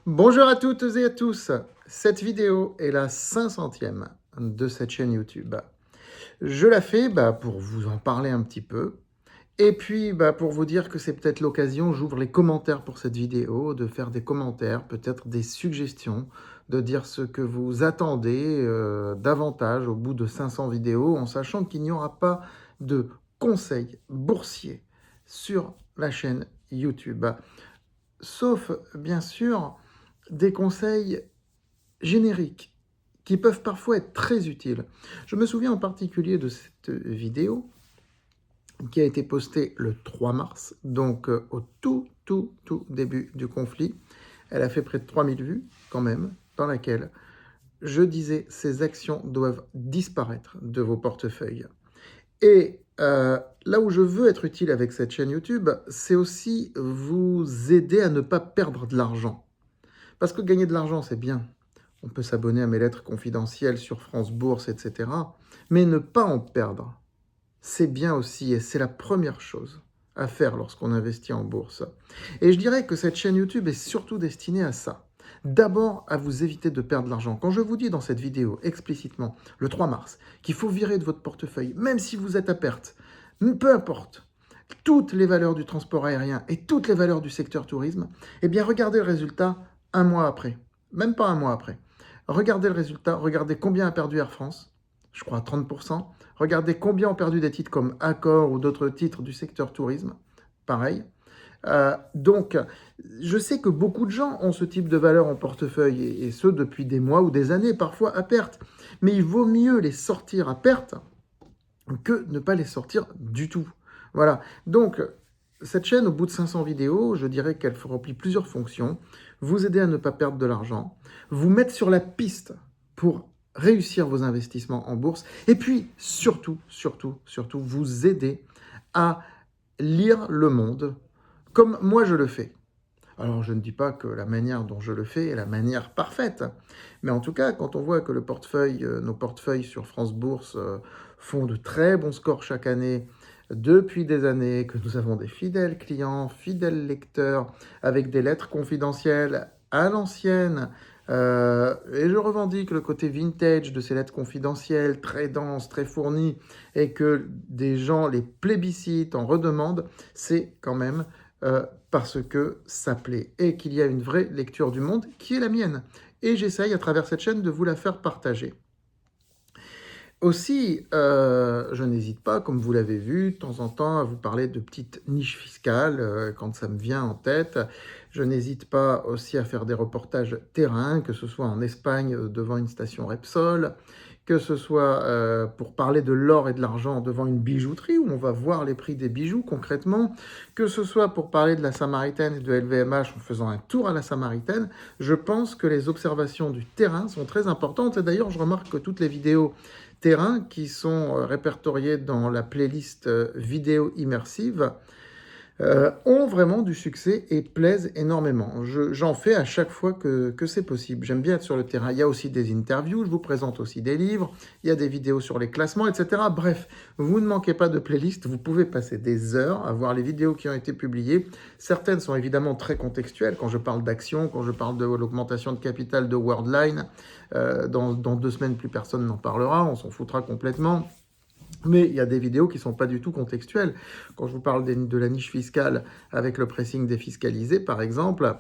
Bonjour à toutes et à tous. Cette vidéo est la 500e de cette chaîne YouTube. Je la fais pour vous en parler un petit peu. Et puis pour vous dire que c'est peut-être l'occasion, j'ouvre les commentaires pour cette vidéo, de faire des commentaires, peut-être des suggestions, de dire ce que vous attendez davantage au bout de 500 vidéos, en sachant qu'il n'y aura pas de conseils boursiers sur la chaîne YouTube. Sauf, bien sûr, des conseils génériques qui peuvent parfois être très utiles. Je me souviens en particulier de cette vidéo qui a été postée le 3 mars, donc au tout début du conflit. Elle a fait près de 3000 vues quand même, dans laquelle je disais ces actions doivent disparaître de vos portefeuilles. Et là où je veux être utile avec cette chaîne YouTube, c'est aussi vous aider à ne pas perdre de l'argent. Parce que gagner de l'argent, c'est bien. On peut s'abonner à mes lettres confidentielles sur France Bourse, etc. Mais ne pas en perdre, c'est bien aussi, et c'est la première chose à faire lorsqu'on investit en bourse. Et je dirais que cette chaîne YouTube est surtout destinée à ça. D'abord, à vous éviter de perdre de l'argent. Quand je vous dis dans cette vidéo explicitement, le 3 mars, qu'il faut virer de votre portefeuille, même si vous êtes à perte, peu importe, toutes les valeurs du transport aérien et toutes les valeurs du secteur tourisme, eh bien regardez le résultat un mois après, même pas un mois après. Regardez le résultat, regardez combien a perdu Air France, je crois 30%. Regardez combien ont perdu des titres comme Accor ou d'autres titres du secteur tourisme, pareil. Donc, je sais que beaucoup de gens ont ce type de valeur en portefeuille, et ce depuis des mois ou des années, parfois à perte. Mais il vaut mieux les sortir à perte que ne pas les sortir du tout. Voilà. Donc, cette chaîne, au bout de 500 vidéos, je dirais qu'elle remplit plusieurs fonctions. Vous aider à ne pas perdre de l'argent, vous mettre sur la piste pour réussir vos investissements en bourse, et puis surtout, vous aider à lire le monde comme moi je le fais. Alors je ne dis pas que la manière dont je le fais est la manière parfaite, mais en tout cas, quand on voit que nos portefeuilles sur France Bourse font de très bons scores chaque année, depuis des années, que nous avons des fidèles clients, fidèles lecteurs, avec des lettres confidentielles à l'ancienne, et je revendique le côté vintage de ces lettres confidentielles, très denses, très fournies, et que des gens les plébiscitent, en redemandent, c'est quand même parce que ça plaît et qu'il y a une vraie lecture du monde qui est la mienne. Et j'essaye à travers cette chaîne de vous la faire partager. Aussi, je n'hésite pas, comme vous l'avez vu, de temps en temps à vous parler de petites niches fiscales quand ça me vient en tête. Je n'hésite pas aussi à faire des reportages terrain, que ce soit en Espagne devant une station Repsol, que ce soit pour parler de l'or et de l'argent devant une bijouterie où on va voir les prix des bijoux concrètement, que ce soit pour parler de la Samaritaine et de LVMH en faisant un tour à la Samaritaine. Je pense que les observations du terrain sont très importantes. Et d'ailleurs, je remarque que toutes les vidéos terrain qui sont répertoriés dans la playlist vidéo immersive ont vraiment du succès et plaisent énormément. J'en fais à chaque fois que c'est possible. J'aime bien être sur le terrain. Il y a aussi des interviews, je vous présente aussi des livres, il y a des vidéos sur les classements, etc. Bref, vous ne manquez pas de playlist, vous pouvez passer des heures à voir les vidéos qui ont été publiées. Certaines sont évidemment très contextuelles, quand je parle d'action, quand je parle de l'augmentation de capital de Worldline. Dans 2 semaines, plus personne n'en parlera, on s'en foutra complètement. Mais il y a des vidéos qui ne sont pas du tout contextuelles. Quand je vous parle de la niche fiscale avec le pressing défiscalisé, par exemple,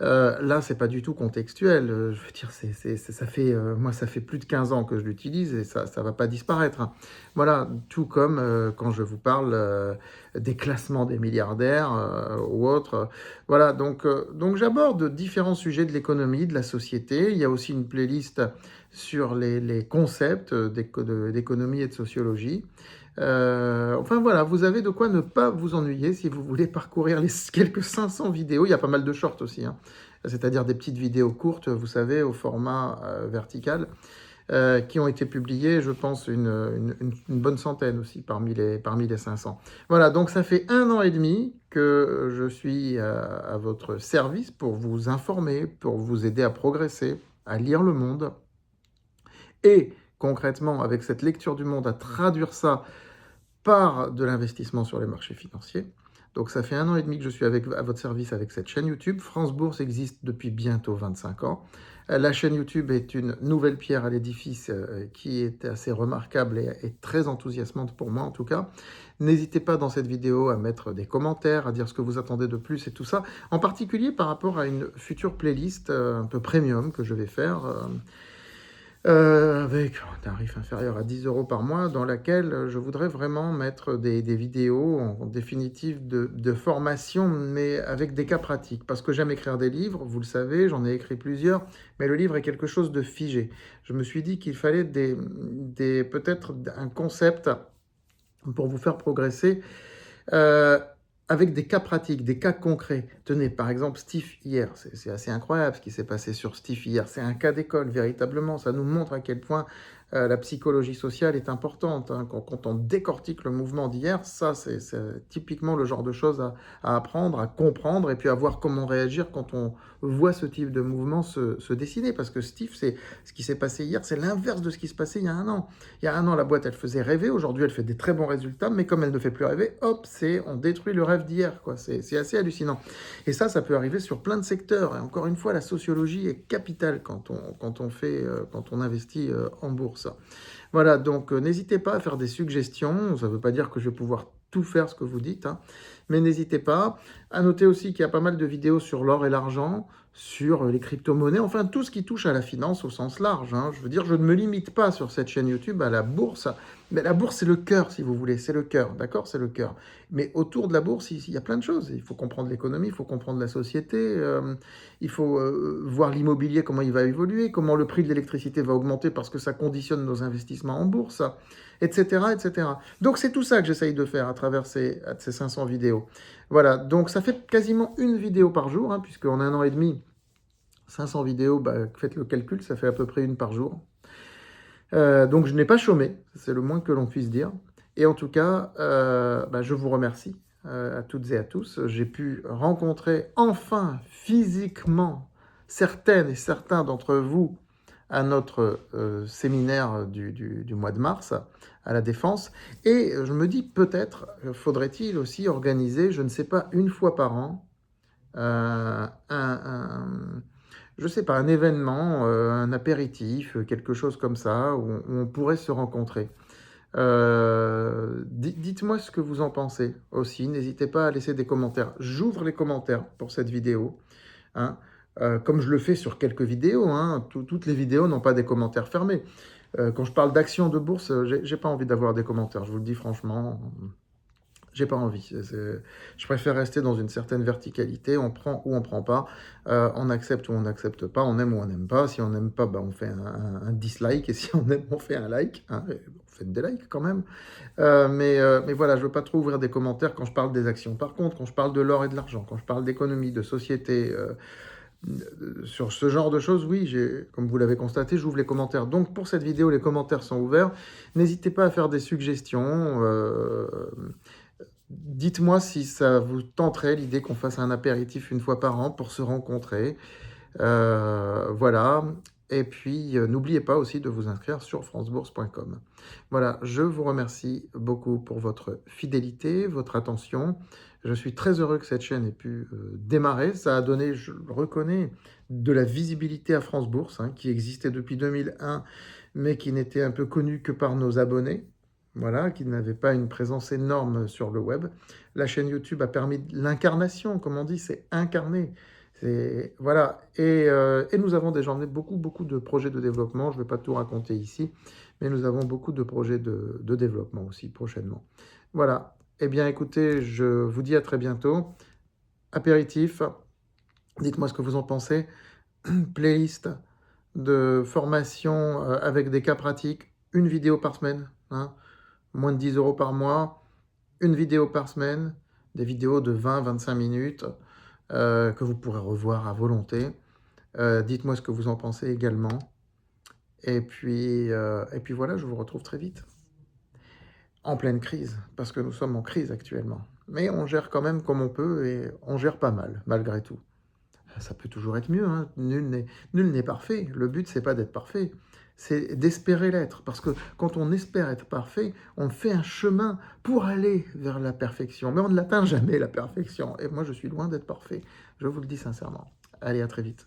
là, c'est pas du tout contextuel. Je veux dire, ça fait, moi, ça fait plus de 15 ans que je l'utilise et ça va pas disparaître, hein. Voilà, tout comme quand je vous parle des classements des milliardaires ou autres. Voilà, donc j'aborde différents sujets de l'économie, de la société. Il y a aussi une playlist sur les concepts d'économie et de sociologie. Enfin voilà, vous avez de quoi ne pas vous ennuyer si vous voulez parcourir les quelques 500 vidéos. Il y a pas mal de shorts aussi, hein. C'est-à-dire des petites vidéos courtes, vous savez, au format vertical, qui ont été publiées, je pense, une bonne centaine aussi parmi les 500. Voilà, donc ça fait 1 an et demi que je suis à votre service pour vous informer, pour vous aider à progresser, à lire le monde. Et concrètement, avec cette lecture du monde, à traduire ça par de l'investissement sur les marchés financiers. Donc ça fait 1 an et demi que je suis à votre service avec cette chaîne YouTube. France Bourse existe depuis bientôt 25 ans. La chaîne YouTube est une nouvelle pierre à l'édifice qui est assez remarquable et très enthousiasmante pour moi en tout cas. N'hésitez pas dans cette vidéo à mettre des commentaires, à dire ce que vous attendez de plus et tout ça, en particulier par rapport à une future playlist un peu premium que je vais faire. Avec un tarif inférieur à 10 € par mois, dans laquelle je voudrais vraiment mettre des vidéos en définitive de formation, mais avec des cas pratiques. Parce que j'aime écrire des livres, vous le savez, j'en ai écrit plusieurs, mais le livre est quelque chose de figé. Je me suis dit qu'il fallait peut-être un concept pour vous faire progresser. Avec des cas pratiques, des cas concrets. Tenez, par exemple, Steve hier, c'est assez incroyable ce qui s'est passé sur Steve hier. C'est un cas d'école, véritablement. Ça nous montre à quel point la psychologie sociale est importante. Hein. Quand on décortique le mouvement d'hier, ça, c'est typiquement le genre de choses à apprendre, à comprendre, et puis à voir comment réagir quand on voit ce type de mouvement se dessiner. Parce que Steve, c'est ce qui s'est passé hier, c'est l'inverse de ce qui se passait il y a 1 an. Il y a 1 an, la boîte, elle faisait rêver. Aujourd'hui, elle fait des très bons résultats, mais comme elle ne fait plus rêver, hop, on détruit le rêve d'hier, quoi. C'est assez hallucinant. Et ça peut arriver sur plein de secteurs. Et encore une fois, la sociologie est capitale quand on investit en bourse. Voilà, donc n'hésitez pas à faire des suggestions. Ça ne veut pas dire que je vais pouvoir tout faire ce que vous dites, hein, mais n'hésitez pas. À noter aussi qu'il y a pas mal de vidéos sur l'or et l'argent, sur les crypto-monnaies, enfin tout ce qui touche à la finance au sens large. Hein. Je veux dire, je ne me limite pas sur cette chaîne YouTube à la bourse, mais la bourse c'est le cœur si vous voulez, c'est le cœur, d'accord, c'est le cœur. Mais autour de la bourse, il y a plein de choses. Il faut comprendre l'économie, il faut comprendre la société, il faut voir l'immobilier, comment il va évoluer, comment le prix de l'électricité va augmenter parce que ça conditionne nos investissements en bourse, etc., etc. Donc c'est tout ça que j'essaye de faire à travers ces 500 vidéos. Voilà, donc ça fait quasiment une vidéo par jour, hein, puisqu'en 1 an et demi, 500 vidéos, faites le calcul, ça fait à peu près une par jour. Donc je n'ai pas chômé, c'est le moins que l'on puisse dire. Et en tout cas, je vous remercie à toutes et à tous. J'ai pu rencontrer enfin physiquement certaines et certains d'entre vous à notre séminaire du mois de mars à la Défense. Et je me dis peut-être faudrait-il aussi organiser, je ne sais pas, une fois par an, je sais pas, un événement, un apéritif, quelque chose comme ça, où on pourrait se rencontrer. Dites-moi ce que vous en pensez aussi. N'hésitez pas à laisser des commentaires. J'ouvre les commentaires pour cette vidéo, hein, comme je le fais sur quelques vidéos. Hein. Toutes les vidéos n'ont pas des commentaires fermés. Quand je parle d'actions de bourse, j'ai pas envie d'avoir des commentaires. Je vous le dis franchement. J'ai pas envie. Je préfère rester dans une certaine verticalité. On prend ou on prend pas. On accepte ou on n'accepte pas. On aime ou on n'aime pas. Si on n'aime pas, on fait un dislike. Et si on aime, on fait un like. Hein. On fait des likes quand même. Mais voilà, je veux pas trop ouvrir des commentaires quand je parle des actions. Par contre, quand je parle de l'or et de l'argent, quand je parle d'économie, de société, sur ce genre de choses, oui, comme vous l'avez constaté, j'ouvre les commentaires. Donc pour cette vidéo, les commentaires sont ouverts. N'hésitez pas à faire des suggestions. Dites-moi si ça vous tenterait l'idée qu'on fasse un apéritif une fois par an pour se rencontrer. Voilà. Et puis, n'oubliez pas aussi de vous inscrire sur francebourse.com. Voilà, je vous remercie beaucoup pour votre fidélité, votre attention. Je suis très heureux que cette chaîne ait pu démarrer. Ça a donné, je le reconnais, de la visibilité à France Bourse, hein, qui existait depuis 2001, mais qui n'était un peu connue que par nos abonnés. Voilà, qui n'avait pas une présence énorme sur le web. La chaîne YouTube a permis l'incarnation, comme on dit, c'est incarné. Voilà, et nous avons déjà emmené beaucoup de projets de développement. Je ne vais pas tout raconter ici, mais nous avons beaucoup de projets de développement aussi prochainement. Voilà, eh bien écoutez, je vous dis à très bientôt. Apéritif, dites-moi ce que vous en pensez. Playlist de formation avec des cas pratiques, une vidéo par semaine, hein. Moins de 10 € par mois, une vidéo par semaine, des vidéos de 20-25 minutes que vous pourrez revoir à volonté. Dites-moi ce que vous en pensez également. Et puis voilà, je vous retrouve très vite. En pleine crise, parce que nous sommes en crise actuellement. Mais on gère quand même comme on peut et on gère pas mal, malgré tout. Ça peut toujours être mieux, hein. Nul n'est parfait. Le but, c'est pas d'être parfait. c'est d'espérer l'être. Parce que quand on espère être parfait, on fait un chemin pour aller vers la perfection. Mais on ne l'atteint jamais, la perfection. Et moi, je suis loin d'être parfait. Je vous le dis sincèrement. Allez, à très vite.